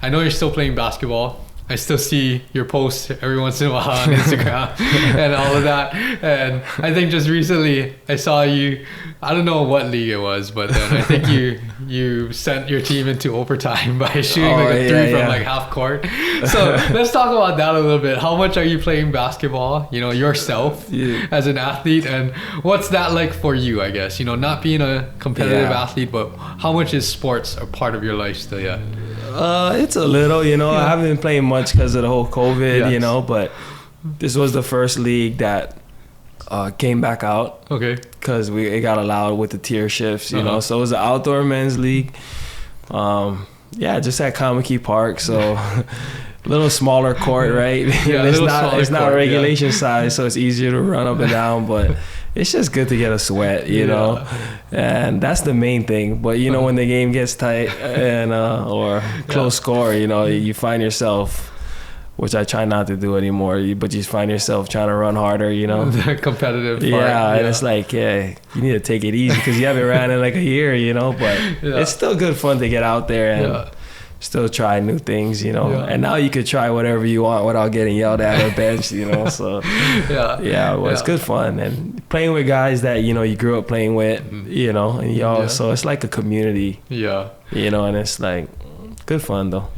I know you're still playing basketball. I still see your posts every once in a while on Instagram and all of that. And I think just recently I saw you, I don't know what league it was, but then I think you sent your team into overtime by shooting like a three from like half court. So let's talk about that a little bit. How much are you playing basketball, yourself as an athlete, and what's that like for you, I guess, not being a competitive athlete, but how much is sports a part of your life still yet? It's a little, I haven't been playing much because of the whole COVID, but this was the first league that came back out. Okay. Because it got allowed with the tier shifts, so it was an outdoor men's league. Just at Kamiki Park, so a little smaller court, right? Yeah, it's not regulation size, so it's easier to run up and down, but it's just good to get a sweat, and that's the main thing. But when the game gets tight and or close score, you find yourself, which I try not to do anymore, but you find yourself trying to run harder, The competitive part. And it's like, you need to take it easy because you haven't ran in like a year, but it's still good fun to get out there and still try new things, and now you could try whatever you want without getting yelled at or benched, so it's good fun, and playing with guys that you grew up playing with, and y'all, so it's like a community, and it's like good fun though.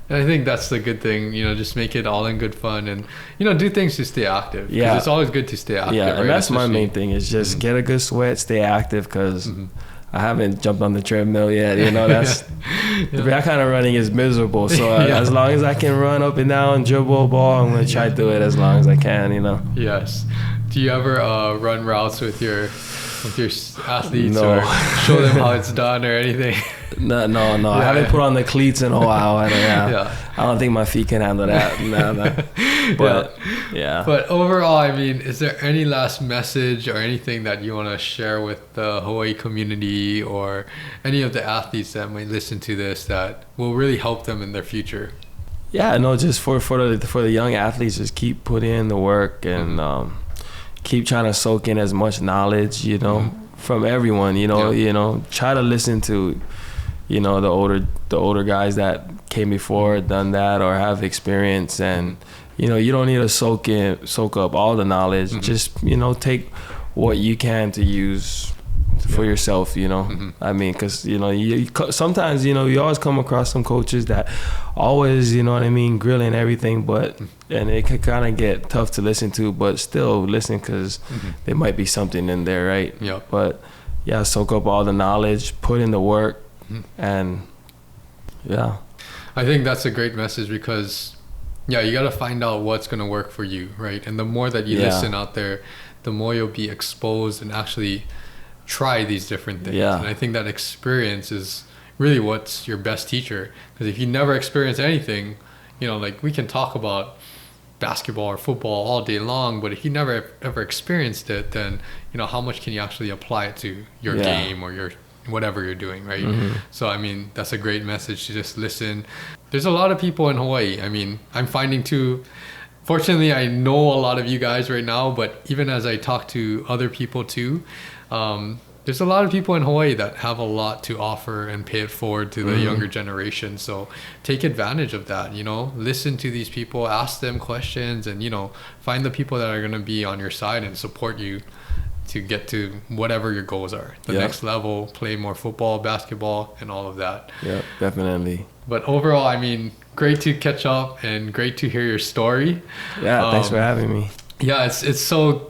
And I think that's the good thing, just make it all in good fun and do things to stay active, because it's always good to stay active, right? And that's my main thing is just get a good sweat, stay active, because I haven't jumped on the treadmill yet, that's that kind of running is miserable, so as long as I can run up and down, dribble a ball, I'm going to try to do it as long as I can, Yes. Do you ever run routes with your athletes or show them how it's done or anything? No. I haven't put on the cleats in a while. I don't think my feet can handle that. No. But overall, I mean, is there any last message or anything that you want to share with the Hawaii community or any of the athletes that might listen to this that will really help them in their future? Just for the young athletes, just keep putting in the work and keep trying to soak in as much knowledge, from everyone, try to listen to, the older guys that came before, done that, or have experience, and, you don't need to soak up all the knowledge. Just, take what you can to use for yourself, I mean, because you sometimes you always come across some coaches that always grilling everything, but and it could kind of get tough to listen to, but still listen because there might be something in there, right? But soak up all the knowledge, put in the work, and I think that's a great message, because you got to find out what's going to work for you, right? And the more that you listen out there, the more you'll be exposed and actually try these different things. And I think that experience is really what's your best teacher, because if you never experience anything, like we can talk about basketball or football all day long, but if you never ever experienced it, then how much can you actually apply it to your game or your whatever you're doing, right? So I mean, that's a great message, to just listen. There's a lot of people in Hawaii, I mean, I'm finding too, fortunately I know a lot of you guys right now, but even as I talk to other people too, there's a lot of people in Hawaii that have a lot to offer and pay it forward to the younger generation. So take advantage of that, listen to these people, ask them questions, and, find the people that are going to be on your side and support you to get to whatever your goals are. The next level, play more football, basketball, and all of that. Yeah, definitely. But overall, I mean, great to catch up and great to hear your story. Yeah, thanks for having me. Yeah, it's so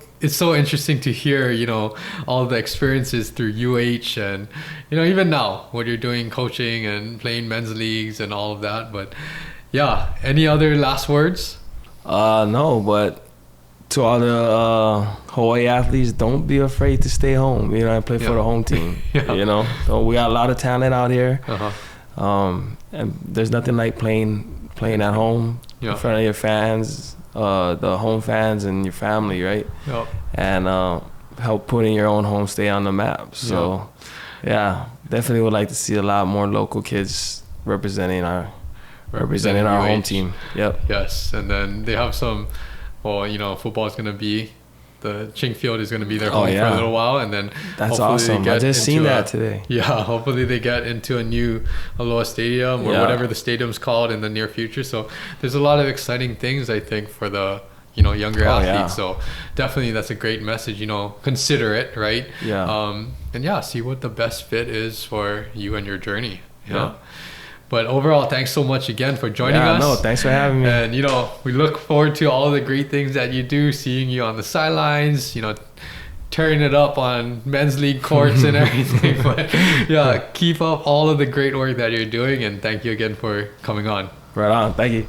interesting to hear, all the experiences through UH and, even now what you're doing, coaching and playing men's leagues and all of that. But any other last words? No, but to all the Hawaii athletes, don't be afraid to stay home, and play for the home team. So we got a lot of talent out here. And there's nothing like playing at home in front of your fans, the home fans and your family, right? And help putting your own homestay on the map. So definitely would like to see a lot more local kids representing our home team. Yes, and then they have some, football is going to be the Ching Field is going to be their home for a little while, and then that's awesome. I just seen that today. Yeah, hopefully they get into a new Aloha stadium or whatever the stadium's called in the near future. So there's a lot of exciting things, I think, for the younger athletes. So definitely that's a great message. Consider it, right? And see what the best fit is for you and your journey. But overall, thanks so much again for joining us. No, thanks for having me. And we look forward to all of the great things that you do, seeing you on the sidelines, tearing it up on men's league courts and everything. But keep up all of the great work that you're doing, and thank you again for coming on. Right on. Thank you.